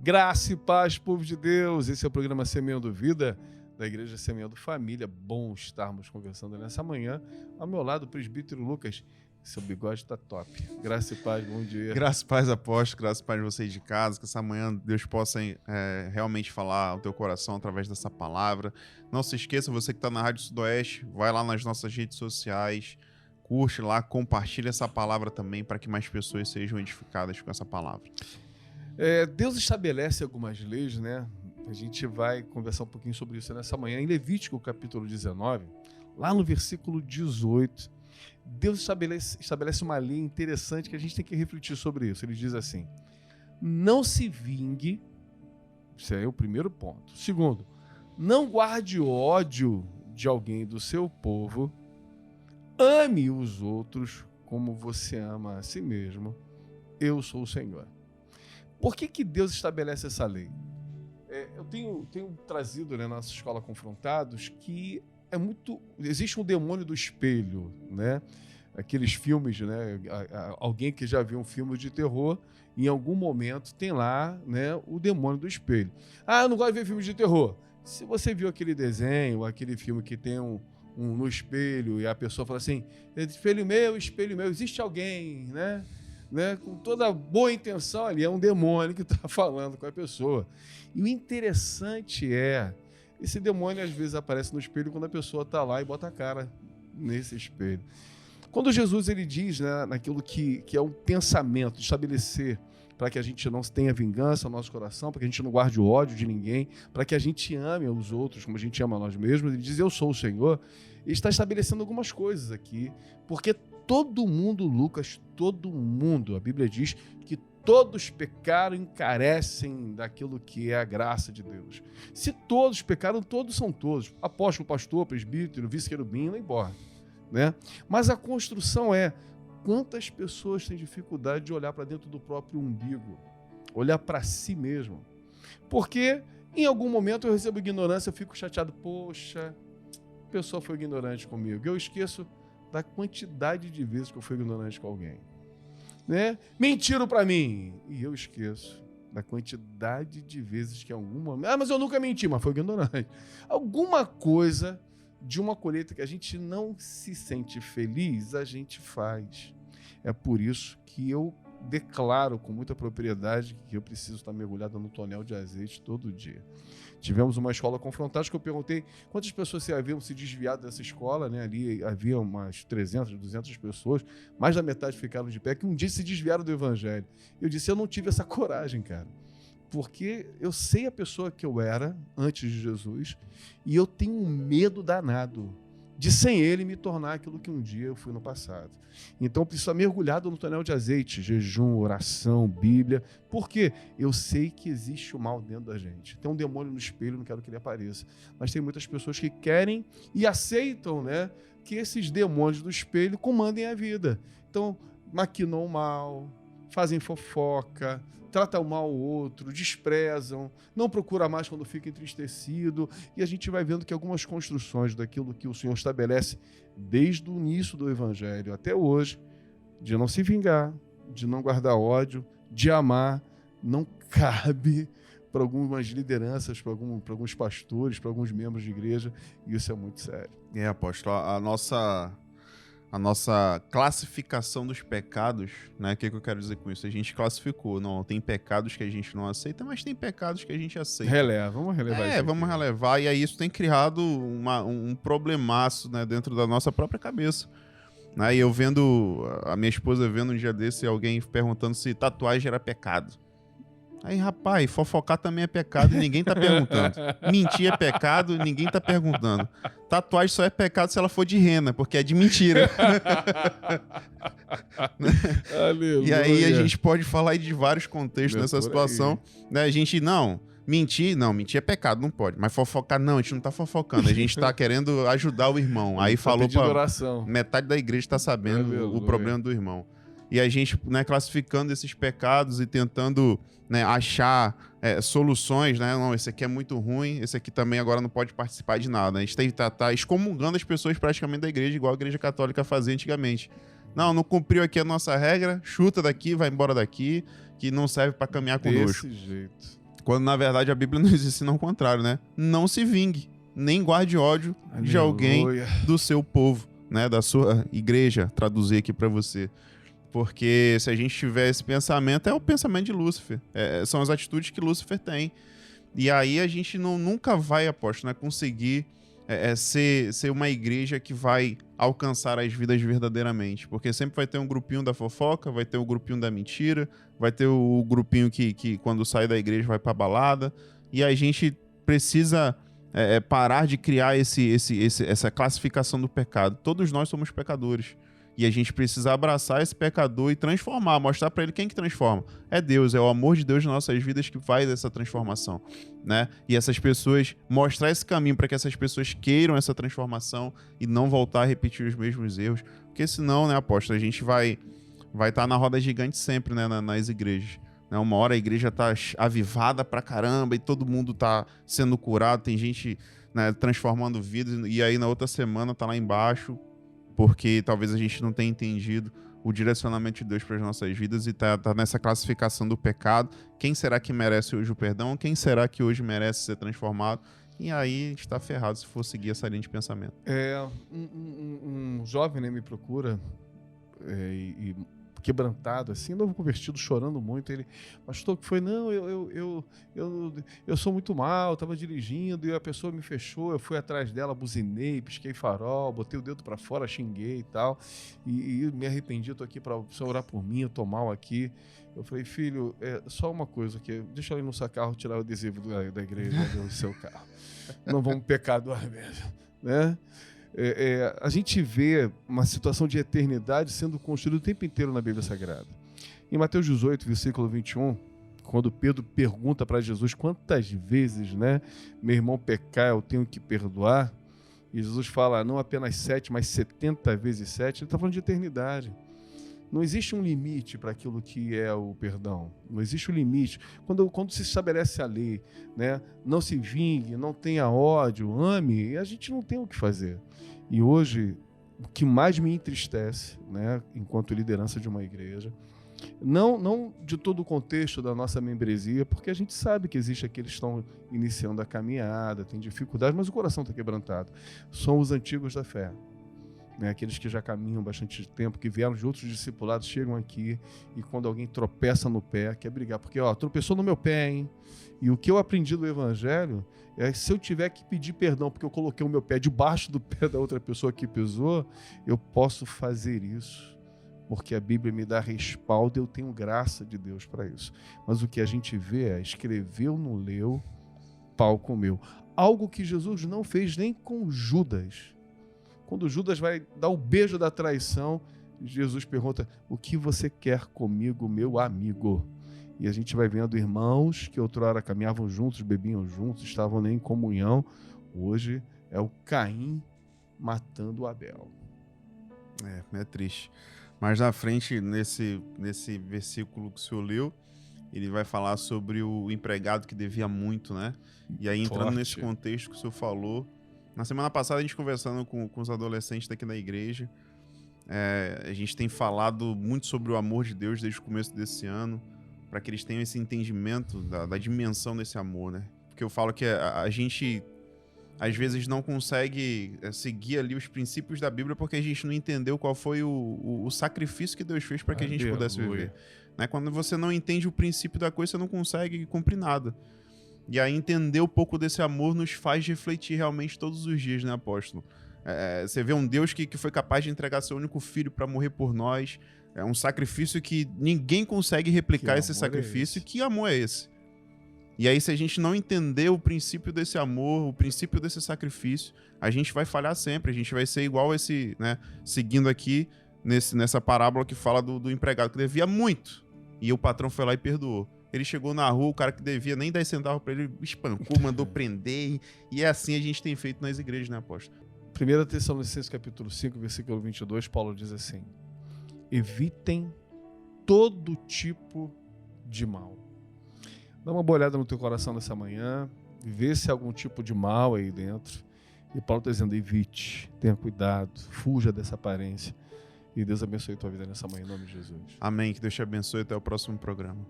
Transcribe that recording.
Graça e paz, povo de Deus. Esse é o programa Semeando Vida, da Igreja Semeando Família. Bom estarmos conversando nessa manhã. Ao meu lado, o presbítero Lucas. Seu bigode tá top. Graça e paz, bom dia. Graça e paz, apóstolo. Graça e paz de vocês de casa. Que essa manhã Deus possa realmente falar ao teu coração através dessa palavra. Não se esqueça, você que está na Rádio Sudoeste, vai lá nas nossas redes sociais, curte lá, compartilha essa palavra também para que mais pessoas sejam edificadas com essa palavra. Deus estabelece algumas leis, né? A gente vai conversar um pouquinho sobre isso nessa manhã. Em Levítico, capítulo 19, lá no versículo 18, Deus estabelece uma lei interessante que a gente tem que refletir sobre isso. Ele diz assim: não se vingue, isso é o primeiro ponto. Segundo, não guarde ódio de alguém do seu povo, ame os outros como você ama a si mesmo. Eu sou o Senhor. Por que Deus estabelece essa lei? Eu tenho trazido, né, na nossa escola Confrontados que existe um demônio do espelho, né? Aqueles filmes, né? Alguém que já viu um filme de terror, em algum momento tem lá, né, o demônio do espelho. Ah, eu não gosto de ver filmes de terror. Se você viu aquele desenho, aquele filme que tem um no espelho e a pessoa fala assim: espelho meu, existe alguém, né? Com toda boa intenção ali, é um demônio que está falando com a pessoa. E o interessante esse demônio às vezes aparece no espelho quando a pessoa está lá e bota a cara nesse espelho. Quando Jesus ele diz, né, naquilo que é um pensamento, de estabelecer para que a gente não tenha vingança no nosso coração, para que a gente não guarde o ódio de ninguém, para que a gente ame os outros como a gente ama a nós mesmos, ele diz: eu sou o Senhor. Ele está estabelecendo algumas coisas aqui, porque todo mundo, Lucas, todo mundo, a Bíblia diz que todos pecaram e carecem daquilo que é a graça de Deus. Se todos pecaram, todos são todos. Apóstolo, pastor, presbítero, vice-querubim, não importa, né? Mas a construção quantas pessoas têm dificuldade de olhar para dentro do próprio umbigo, olhar para si mesmo. Porque em algum momento eu recebo ignorância, eu fico chateado. Poxa, a pessoa foi ignorante comigo. Eu esqueço da quantidade de vezes que eu fui ignorante com alguém, né? Mentiram para mim e eu esqueço da quantidade de vezes que em algum momento... mas eu nunca menti, mas foi ignorante. Alguma coisa de uma colheita que a gente não se sente feliz, a gente faz. É por isso que eu declaro com muita propriedade que eu preciso estar mergulhado no tonel de azeite todo dia. Tivemos uma escola Confrontados que eu perguntei quantas pessoas haviam se desviado dessa escola, né? Ali havia umas 300, 200 pessoas, mais da metade ficaram de pé, que um dia se desviaram do evangelho. Eu disse: eu não tive essa coragem, cara, porque eu sei a pessoa que eu era antes de Jesus e eu tenho um medo danado de, sem ele, me tornar aquilo que um dia eu fui no passado. Então eu preciso estar mergulhado no tonel de azeite, jejum, oração, Bíblia, porque eu sei que existe o mal dentro da gente. Tem um demônio no espelho, não quero que ele apareça, mas tem muitas pessoas que querem e aceitam, né, que esses demônios do espelho comandem a vida. Então maquinam o mal, fazem fofoca, tratam mal o outro, desprezam, não procura mais quando fica entristecido, e a gente vai vendo que algumas construções daquilo que o Senhor estabelece desde o início do Evangelho até hoje, de não se vingar, de não guardar ódio, de amar, não cabe para algumas lideranças, para alguns pastores, para alguns membros de igreja, e isso é muito sério. Apóstolo, a nossa classificação dos pecados, né? O que eu quero dizer com isso? A gente classificou. Não, tem pecados que a gente não aceita, mas tem pecados que a gente aceita. Vamos relevar isso. Vamos relevar. E aí isso tem criado um problemaço, né, dentro da nossa própria cabeça. Né? E eu vendo, a minha esposa vendo um dia desse, alguém perguntando se tatuagem era pecado. Aí, rapaz, fofocar também é pecado e ninguém tá perguntando. Mentir é pecado, ninguém tá perguntando. Tatuagem só é pecado se ela for de rena, porque é de mentira. E aí a gente pode falar aí de vários contextos nessa situação. Né? A gente, mentir é pecado, não pode. Mas fofocar, não, a gente não tá fofocando. A gente tá querendo ajudar o irmão. Aí falou pra metade da igreja tá sabendo o problema do irmão. E a gente, né, classificando esses pecados e tentando, né, achar soluções, né? Não, esse aqui é muito ruim, esse aqui também agora não pode participar de nada. A gente tá excomungando as pessoas praticamente da igreja, igual a igreja católica fazia antigamente. Não cumpriu aqui a nossa regra, chuta daqui, vai embora daqui, que não serve para caminhar conosco. Desse jeito. Quando, na verdade, a Bíblia nos ensina ao contrário, né? Não se vingue, nem guarde ódio de alguém do seu povo, né? Da sua igreja, traduzir aqui para você. Porque se a gente tiver esse pensamento, é o pensamento de Lúcifer. São as atitudes que Lúcifer tem. E aí a gente nunca vai, apóstolo, né, conseguir ser uma igreja que vai alcançar as vidas verdadeiramente. Porque sempre vai ter um grupinho da fofoca, vai ter o grupinho da mentira, vai ter o grupinho que quando sai da igreja vai pra balada. E a gente precisa parar de criar essa classificação do pecado. Todos nós somos pecadores. E a gente precisa abraçar esse pecador e transformar, mostrar para ele quem que transforma. É Deus, é o amor de Deus nas nossas vidas que faz essa transformação, né? E essas pessoas, mostrar esse caminho para que essas pessoas queiram essa transformação e não voltar a repetir os mesmos erros. Porque senão, né, apóstolo, a gente vai estar na roda gigante sempre, né, nas igrejas. Né? Uma hora a igreja tá avivada pra caramba e todo mundo tá sendo curado, tem gente, né, transformando vidas, e aí na outra semana tá lá embaixo, porque talvez a gente não tenha entendido o direcionamento de Deus para as nossas vidas e tá nessa classificação do pecado. Quem será que merece hoje o perdão? Quem será que hoje merece ser transformado? E aí a gente está ferrado se for seguir essa linha de pensamento. Um jovem, né, me procura e quebrantado, assim, novo convertido, chorando muito. Ele, pastor, o que foi? Não, eu sou muito mal, estava dirigindo e a pessoa me fechou, eu fui atrás dela, buzinei, pisquei farol, botei o dedo para fora, xinguei e tal, e me arrependi, estou aqui para você orar por mim, eu tô mal aqui. Eu falei, filho, só uma coisa aqui, deixa eu ir no seu carro tirar o adesivo da igreja do seu carro. Não vamos pecar duas vezes, né? A gente vê uma situação de eternidade sendo construída o tempo inteiro na Bíblia Sagrada. Em Mateus 18, versículo 21, quando Pedro pergunta para Jesus quantas vezes, né, meu irmão pecar eu tenho que perdoar, e Jesus fala não apenas 7, mas 70 vezes 7, ele está falando de eternidade. Não existe um limite para aquilo que é o perdão. Não existe um limite. Quando se estabelece a lei, né, não se vingue, não tenha ódio, ame, a gente não tem o que fazer. E hoje, o que mais me entristece, né, enquanto liderança de uma igreja, não de todo o contexto da nossa membresia, porque a gente sabe que existe aqueles que estão iniciando a caminhada, tem dificuldade, mas o coração está quebrantado. São os antigos da fé. Né, aqueles que já caminham bastante tempo, que vieram de outros discipulados, chegam aqui e quando alguém tropeça no pé, quer brigar, porque tropeçou no meu pé, hein? E o que eu aprendi do evangelho é se eu tiver que pedir perdão porque eu coloquei o meu pé debaixo do pé da outra pessoa que pisou, eu posso fazer isso, porque a Bíblia me dá respaldo e eu tenho graça de Deus para isso. Mas o que a gente vê é escreveu, não leu, pau comeu. Algo que Jesus não fez nem com Judas. Quando Judas vai dar o beijo da traição, Jesus pergunta, o que você quer comigo, meu amigo? E a gente vai vendo irmãos que outrora caminhavam juntos, bebiam juntos, estavam em comunhão. Hoje é o Caim matando o Abel. É triste. Mas na frente, nesse versículo que o senhor leu, ele vai falar sobre o empregado que devia muito, né? E aí, entrando nesse contexto que o senhor falou, na semana passada, a gente conversando com os adolescentes daqui da igreja, a gente tem falado muito sobre o amor de Deus desde o começo desse ano, para que eles tenham esse entendimento da dimensão desse amor, né? Porque eu falo que a gente, às vezes, não consegue seguir ali os princípios da Bíblia porque a gente não entendeu qual foi o sacrifício que Deus fez para que a gente pudesse viver. Né? Quando você não entende o princípio da coisa, você não consegue cumprir nada. E aí entender um pouco desse amor nos faz refletir realmente todos os dias, né, apóstolo? Você vê um Deus que foi capaz de entregar seu único filho para morrer por nós. É um sacrifício que ninguém consegue replicar esse sacrifício. Que amor é esse? E aí, se a gente não entender o princípio desse amor, o princípio desse sacrifício, a gente vai falhar sempre. A gente vai ser igual esse, né? Seguindo aqui nessa parábola que fala do empregado que devia muito. E o patrão foi lá e perdoou. Ele chegou na rua, o cara que devia nem 10 centavos para ele espancou, mandou prender. E é assim a gente tem feito nas igrejas, né, apóstolo? 1 Tessalonicenses capítulo 5, versículo 22, Paulo diz assim: evitem todo tipo de mal. Dá uma boa olhada no teu coração nessa manhã, vê se há algum tipo de mal aí dentro. E Paulo está dizendo, evite, tenha cuidado, fuja dessa aparência. E Deus abençoe a tua vida nessa manhã, em nome de Jesus. Amém, que Deus te abençoe, até o próximo programa.